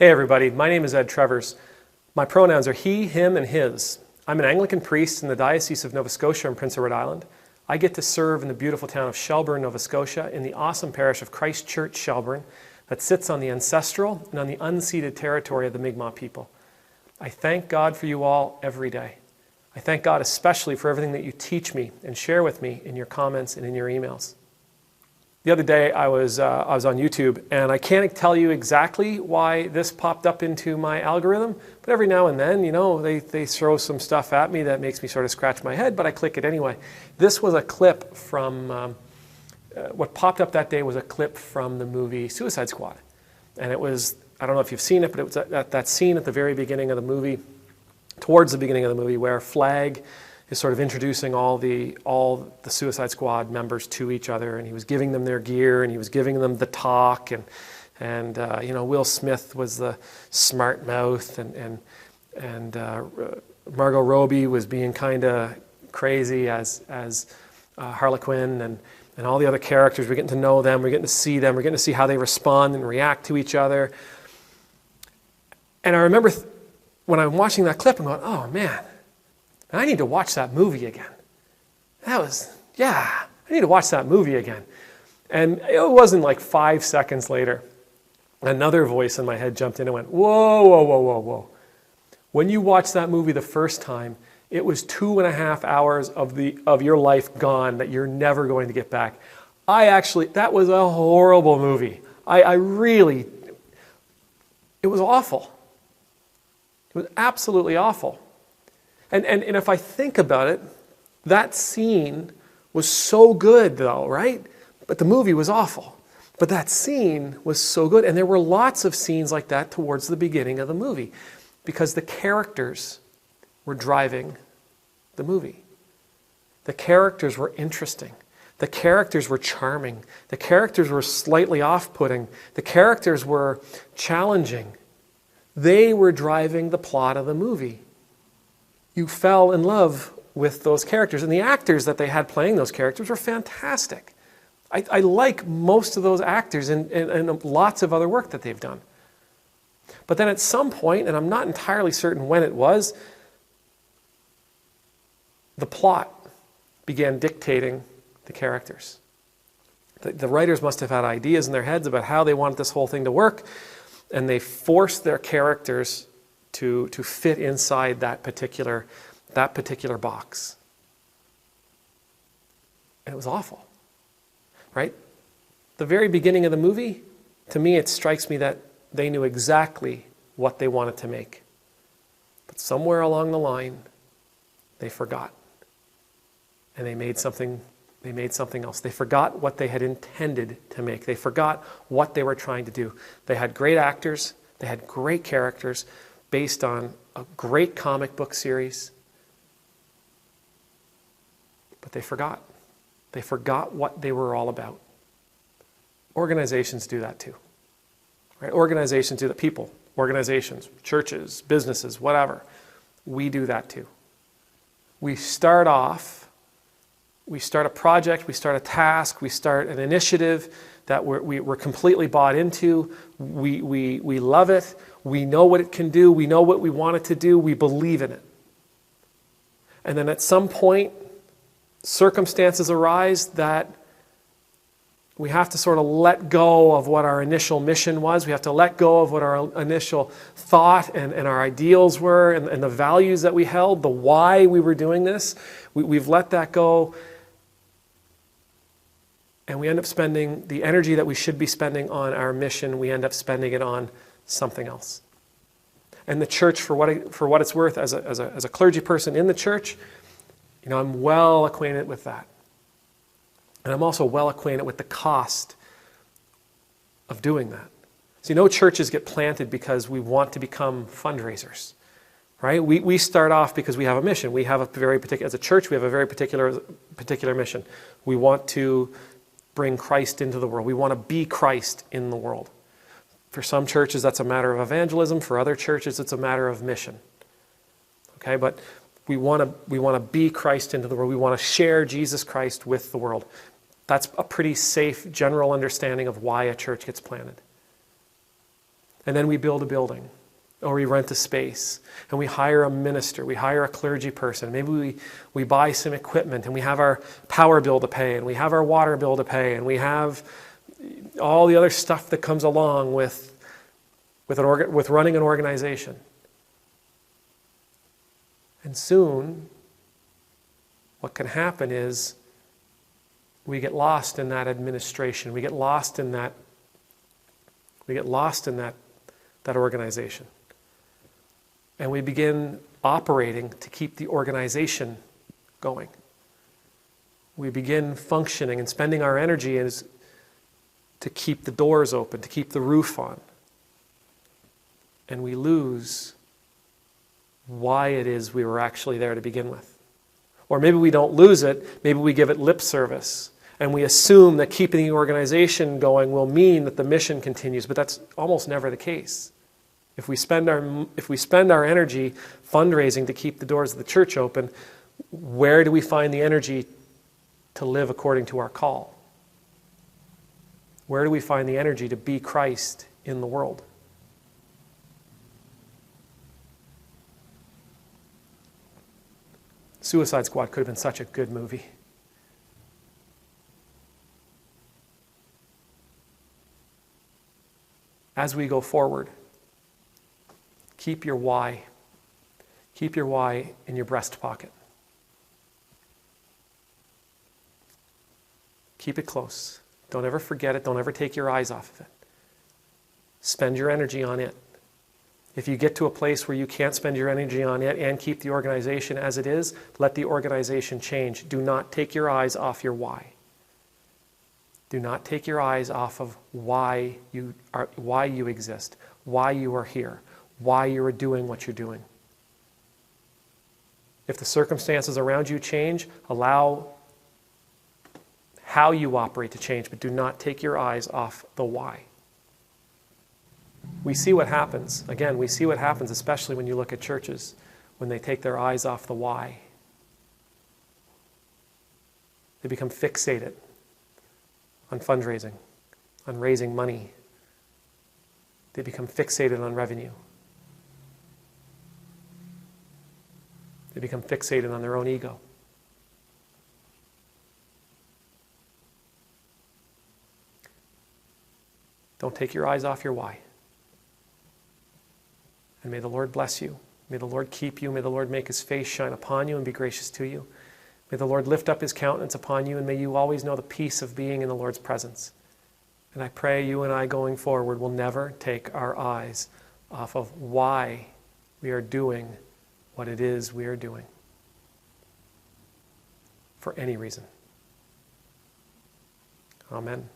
Hey everybody, my name is Ed Trevors. My pronouns are he, him, and his. I'm an Anglican priest in the Diocese of Nova Scotia in Prince Edward Island. I get to serve in the beautiful town of Shelburne, Nova Scotia, in the awesome parish of Christ Church, Shelburne, that sits on the ancestral and on the unceded territory of the Mi'kmaq people. I thank God for you all every day. I thank God especially for everything that you teach me and share with me in your comments and in your emails. The other day I was on YouTube, and I can't tell you exactly why this popped up into my algorithm, but every now and then, they throw some stuff at me that makes me sort of scratch my head, but I click it anyway. This was a clip from, what popped up that day was a clip from the movie Suicide Squad. And it was, I don't know if you've seen it, but it was that scene at the very beginning of the movie, towards the beginning of the movie, where Flag is sort of introducing all the Suicide Squad members to each other, and he was giving them their gear, and he was giving them the talk, and Will Smith was the smart mouth, and Margot Robbie was being kind of crazy as Harley Quinn, and all the other characters. We're getting to know them, we're getting to see them, we're getting to see how they respond and react to each other. And I remember when I'm watching that clip, I'm going, oh man, I need to watch that movie again. I need to watch that movie again. And it wasn't like 5 seconds later, another voice in my head jumped in and went, whoa, whoa, whoa, whoa, whoa. When you watch that movie the first time, it was 2.5 hours of your life gone that you're never going to get back. That was a horrible movie. It was awful. It was absolutely awful. And if I think about it, that scene was so good though, right? But the movie was awful. But that scene was so good. And there were lots of scenes like that towards the beginning of the movie because the characters were driving the movie. The characters were interesting. The characters were charming. The characters were slightly off-putting. The characters were challenging. They were driving the plot of the movie. You fell in love with those characters. And the actors that they had playing those characters were fantastic. I like most of those actors and lots of other work that they've done. But then at some point, and I'm not entirely certain when it was, the plot began dictating the characters. The writers must have had ideas in their heads about how they wanted this whole thing to work, and they forced their characters to fit inside that particular box. And it was awful, right? The very beginning of the movie, to me, it strikes me that they knew exactly what they wanted to make. But somewhere along the line, they forgot. And they made something else. They forgot what they had intended to make. They forgot what they were trying to do. They had great actors, they had great characters, based on a great comic book series. But they forgot. They forgot what they were all about. Organizations do that too. Right? Organizations do that. People, organizations, churches, businesses, whatever. We do that too. We start a project, we start a task, we start an initiative that we're completely bought into. We love it. We know what it can do. We know what we want it to do. We believe in it. And then at some point, circumstances arise that we have to sort of let go of what our initial mission was. We have to let go of what our initial thought and our ideals were and the values that we held, the why we were doing this. We've let that go. And we end up spending the energy that we should be spending on our mission, we end up spending it on something else. And the church, for what it's worth, as a clergy person in the church, I'm well acquainted with that. And I'm also well acquainted with the cost of doing that. See, no churches get planted because we want to become fundraisers, right? We start off because we have a mission. We have as a church, we have a very particular mission. We want to bring Christ into the world. We want to be Christ in the world. For some churches, that's a matter of evangelism. For other churches, it's a matter of mission. Okay, but we want to be Christ into the world. We want to share Jesus Christ with the world. That's a pretty safe general understanding of why a church gets planted. And then we build a building, or we rent a space, and we hire a minister, we hire a clergy person. Maybe we buy some equipment, and we have our power bill to pay, and we have our water bill to pay, and we have all the other stuff that comes along with running an organization. And soon, what can happen is we get lost in that administration. We get lost in that organization. And we begin operating to keep the organization going. We begin functioning and spending our energy to keep the doors open, to keep the roof on. And we lose why it is we were actually there to begin with. Or maybe we don't lose it, maybe we give it lip service. And we assume that keeping the organization going will mean that the mission continues, but that's almost never the case. If we spend our energy fundraising to keep the doors of the church open, where do we find the energy to live according to our call? Where do we find the energy to be Christ in the world? Suicide Squad could have been such a good movie. As we go forward, keep your why. Keep your why in your breast pocket. Keep it close. Don't ever forget it. Don't ever take your eyes off of it. Spend your energy on it. If you get to a place where you can't spend your energy on it and keep the organization as it is, let the organization change. Do not take your eyes off your why. Do not take your eyes off of why you exist, why you are here, why you are doing what you're doing. If the circumstances around you change, allow how you operate to change, but do not take your eyes off the why. We see what happens. Again, we see what happens, especially when you look at churches, when they take their eyes off the why. They become fixated on fundraising, on raising money. They become fixated on revenue. They become fixated on their own ego. Don't take your eyes off your why. And may the Lord bless you. May the Lord keep you. May the Lord make his face shine upon you and be gracious to you. May the Lord lift up his countenance upon you, and may you always know the peace of being in the Lord's presence. And I pray you and I going forward will never take our eyes off of why we are doing what it is we are doing. For any reason. Amen.